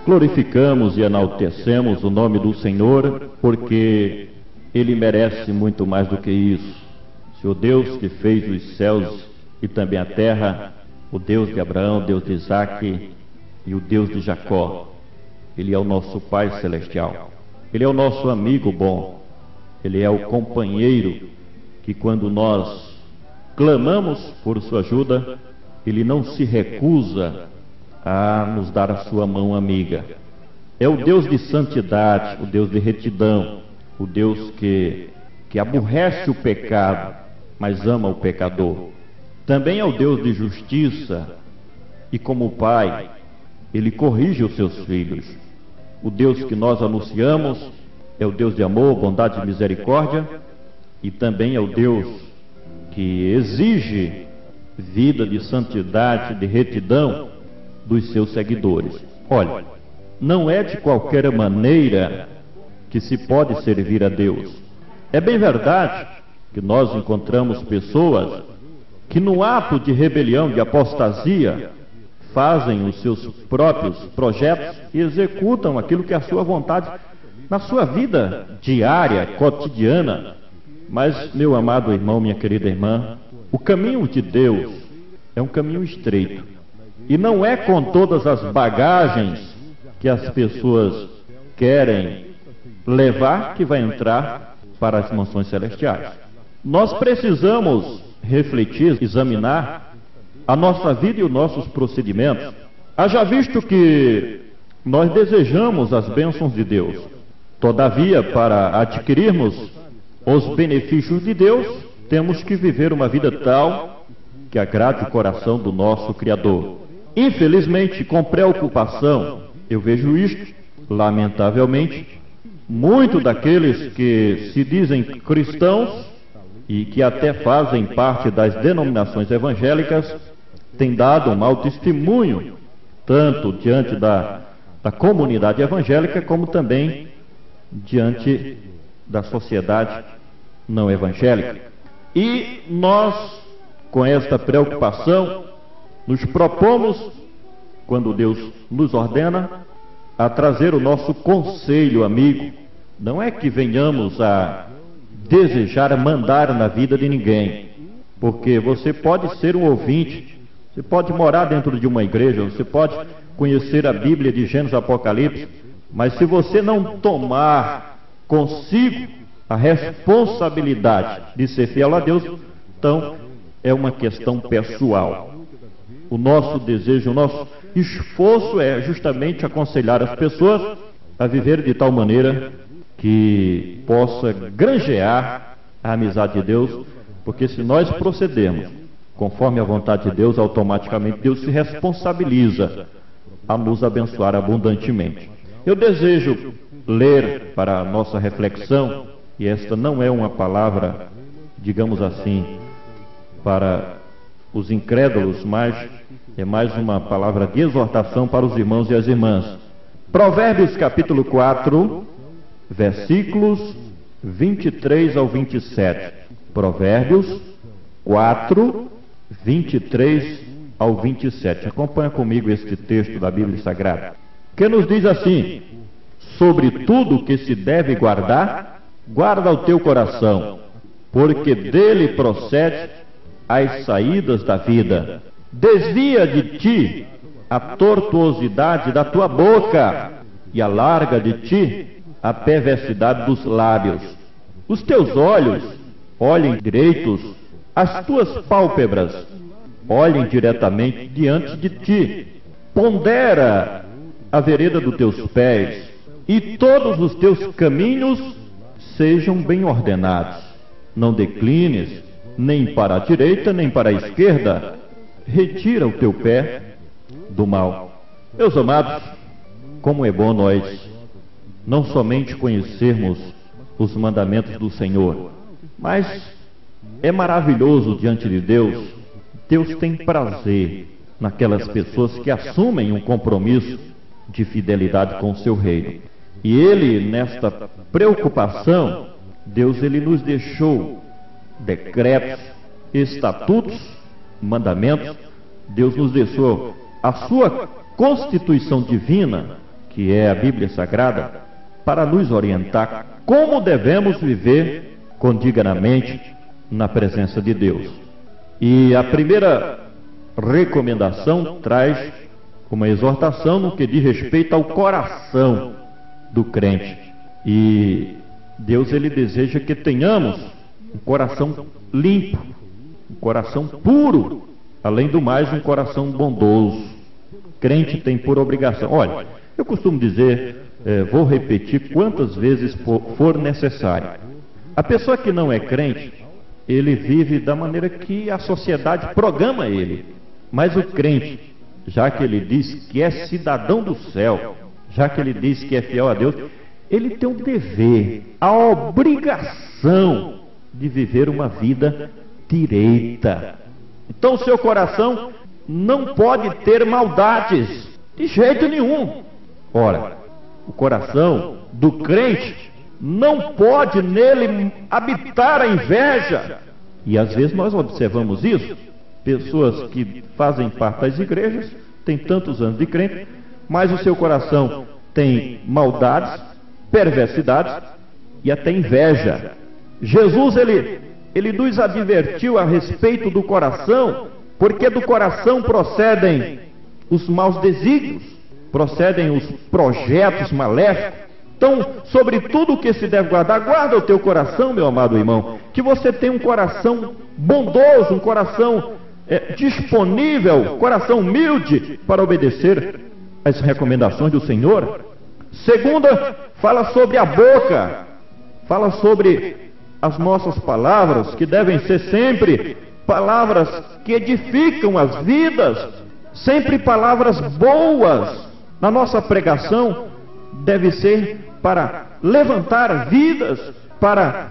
Glorificamos e enaltecemos o nome do Senhor, porque Ele merece muito mais do que isso. Senhor Deus que fez os céus e também a terra, o Deus de Abraão, o Deus de Isaque e o Deus de Jacó. Ele é o nosso Pai Celestial. Ele é o nosso amigo bom. Ele é o companheiro que, quando nós clamamos por sua ajuda, Ele não se recusa a nos dar a sua mão amiga. É o Deus de santidade, o Deus de retidão, o Deus que aborrece o pecado, mas ama o pecador. Também é o Deus de justiça, e como Pai, Ele corrige os seus filhos. O Deus que nós anunciamos é o Deus de amor, bondade e misericórdia, e também é o Deus que exige vida de santidade, de retidão dos seus seguidores. Olha, não é de qualquer maneira que se pode servir a Deus. É bem verdade que nós encontramos pessoas que no ato de rebelião, de apostasia, fazem os seus próprios projetos e executam aquilo que é a sua vontade na sua vida diária, cotidiana. Mas, meu amado irmão, minha querida irmã, o caminho de Deus é um caminho estreito. E não é com todas as bagagens que as pessoas querem levar que vai entrar para as mansões celestiais. Nós precisamos refletir, examinar a nossa vida e os nossos procedimentos. Haja visto que nós desejamos as bênçãos de Deus. Todavia, para adquirirmos os benefícios de Deus, temos que viver uma vida tal que agrade o coração do nosso Criador. Infelizmente, com preocupação, eu vejo isto, lamentavelmente, muito daqueles que se dizem cristãos e que até fazem parte das denominações evangélicas, têm dado um mau testemunho, tanto diante da comunidade evangélica, como também diante da sociedade não evangélica. E nós, com esta preocupação, nos propomos, quando Deus nos ordena, a trazer o nosso conselho amigo. Não é que venhamos a desejar mandar na vida de ninguém, porque você pode ser um ouvinte, você pode morar dentro de uma igreja, você pode conhecer a Bíblia de Gênesis e Apocalipse, mas se você não tomar consigo a responsabilidade de ser fiel a Deus, então é uma questão pessoal. O nosso desejo, o nosso esforço é justamente aconselhar as pessoas a viver de tal maneira que possa granjear a amizade de Deus, porque se nós procedermos conforme a vontade de Deus, automaticamente Deus se responsabiliza a nos abençoar abundantemente. Eu desejo ler para a nossa reflexão, e esta não é uma palavra, digamos assim, para os incrédulos, mas é mais uma palavra de exortação para os irmãos e as irmãs. Provérbios capítulo 4, versículos 23 ao 27. Provérbios 4, 23 ao 27. Acompanha comigo este texto da Bíblia Sagrada, que nos diz assim: sobre tudo que se deve guardar, guarda o teu coração, porque dele procede as saídas da vida. Desvia de ti a tortuosidade da tua boca e alarga de ti a perversidade dos lábios. Os teus olhos olhem direitos, as tuas pálpebras olhem diretamente diante de ti. Pondera a vereda dos teus pés, e todos os teus caminhos sejam bem ordenados. Não declines nem para a direita nem para a esquerda. Retira o teu pé do mal. Meus amados, como é bom nós não somente conhecermos os mandamentos do Senhor, mas é maravilhoso diante de Deus. Deus tem prazer naquelas pessoas que assumem um compromisso de fidelidade com o seu reino. E Ele, nesta preocupação, Deus ele nos deixou decretos, estatutos, mandamentos. Deus nos deixou a sua constituição divina, que é a Bíblia Sagrada, para nos orientar como devemos viver condignamente na presença de Deus. E a primeira recomendação traz uma exortação no que diz respeito ao coração do crente. E Deus, ele deseja que tenhamos um coração limpo, um coração puro, além do mais, um coração bondoso. Crente tem por obrigação. Olha, eu costumo dizer, vou repetir quantas vezes for necessário. A pessoa que não é crente, ele vive da maneira que a sociedade programa ele. Mas o crente, já que ele diz que é cidadão do céu, já que ele diz que é fiel a Deus, ele tem o dever, a obrigação de viver uma vida direita. Então o seu coração não pode ter maldades, de jeito nenhum. Ora, o coração do crente não pode nele habitar a inveja. E às vezes nós observamos isso. Pessoas que fazem parte das igrejas, têm tantos anos de crente, mas o seu coração tem maldades, perversidades e até inveja. Jesus, ele nos advertiu a respeito do coração, porque do coração procedem os maus desígnios, procedem os projetos maléficos. Então, sobre tudo o que se deve guardar, guarda o teu coração, meu amado irmão, que você tenha um coração bondoso, um coração disponível, coração humilde para obedecer às recomendações do Senhor. Segunda, fala sobre a boca, fala sobre as nossas palavras, que devem ser sempre palavras que edificam as vidas, sempre palavras boas. Na nossa pregação deve ser para levantar vidas, para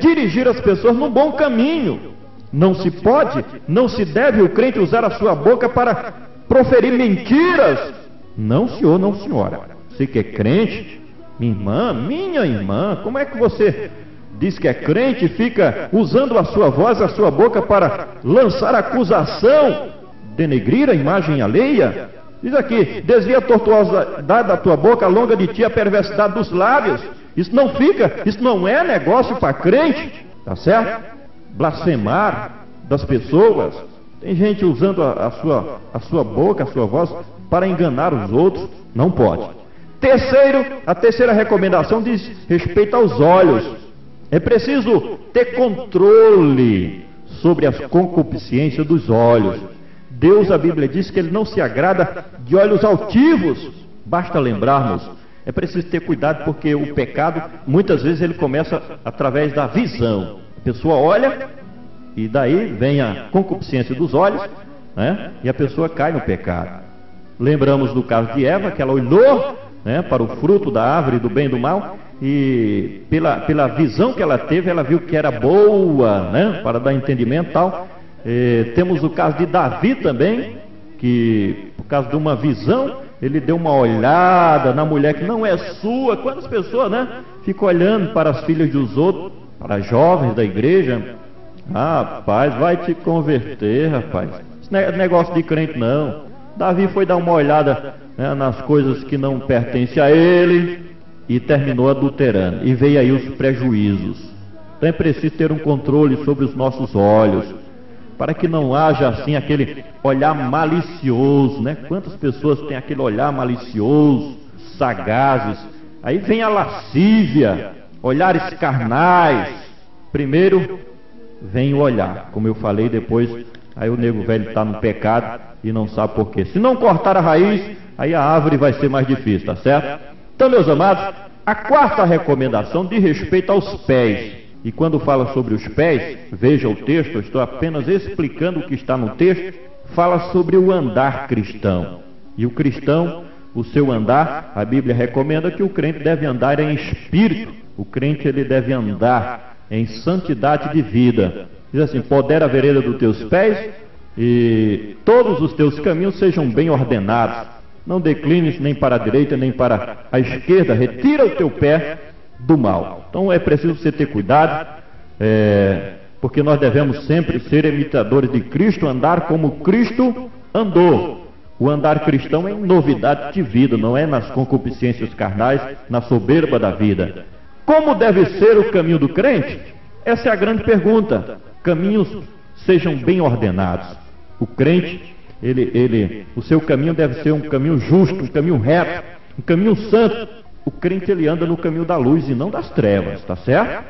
dirigir as pessoas no bom caminho. Não se pode, não se deve o crente usar a sua boca para proferir mentiras. Não, senhor, não, senhora. Você que é crente, minha irmã, como é que você diz que é crente e fica usando a sua voz, a sua boca para lançar acusação, denegrir a imagem alheia? Diz aqui, desvia a tortuosidade da tua boca, alonga de ti a perversidade dos lábios. Isso não é negócio para crente, tá certo? Blasfemar das pessoas. Tem gente usando a sua boca, a sua voz para enganar os outros. Não pode. A terceira recomendação diz respeito aos olhos. É preciso ter controle sobre as concupiscências dos olhos. Deus, a Bíblia diz que ele não se agrada de olhos altivos. Basta lembrarmos, é preciso ter cuidado, porque o pecado, muitas vezes, ele começa através da visão. A pessoa olha e daí vem a concupiscência dos olhos, né? E a pessoa cai no pecado. Lembramos do caso de Eva, que ela olhou, né, para o fruto da árvore do bem e do mal, e pela visão que ela teve, ela viu que era boa, né, para dar entendimento e tal. Temos o caso de Davi também, que por causa de uma visão, ele deu uma olhada na mulher que não é sua. Quantas pessoas, né, ficam olhando para as filhas dos outros, para as jovens da igreja? Rapaz, vai te converter, rapaz. Isso não é negócio de crente, não. Davi foi dar uma olhada, né, nas coisas que não pertencem a ele e terminou adulterando. E veio aí os prejuízos. Então é preciso ter um controle sobre os nossos olhos, para que não haja assim aquele olhar malicioso, né? Quantas pessoas têm aquele olhar malicioso, sagazes? Aí vem a lascívia, olhares carnais. Primeiro vem o olhar, como eu falei, depois aí o nego velho está no pecado e não sabe por quê. Se não cortar a raiz, aí a árvore vai ser mais difícil, tá certo? Então, meus amados, a quarta recomendação diz respeito aos pés. E quando fala sobre os pés, veja o texto, eu estou apenas explicando o que está no texto, fala sobre o andar cristão. E o cristão, o seu andar, a Bíblia recomenda que o crente deve andar em espírito. O crente, ele deve andar em santidade de vida. Diz assim: podera a vereda dos teus pés e todos os teus caminhos sejam bem ordenados. Não declines nem para a direita nem para a esquerda, retira o teu pé do mal. Então é preciso você ter cuidado, porque nós devemos sempre ser imitadores de Cristo, andar como Cristo andou. O andar cristão é em novidade de vida, não é nas concupiscências carnais, na soberba da vida. Como deve ser o caminho do crente? Essa é a grande pergunta. Caminhos sejam bem ordenados. O crente, o seu caminho deve ser um caminho justo, um caminho reto, um caminho santo. O crente, ele anda no caminho da luz e não das trevas, tá certo?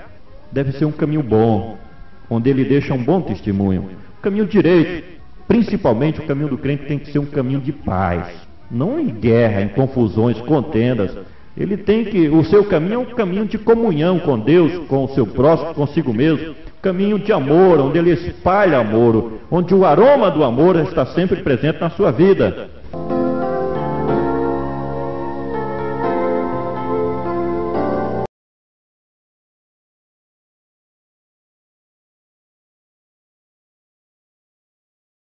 Deve ser um caminho bom, onde ele deixa um bom testemunho. O caminho direito. Principalmente o caminho do crente tem que ser um caminho de paz, não em guerra, em confusões, contendas. O seu caminho é um caminho de comunhão com Deus, com o seu próximo, consigo mesmo. Caminho de amor, onde ele espalha amor, onde o aroma do amor está sempre presente na sua vida.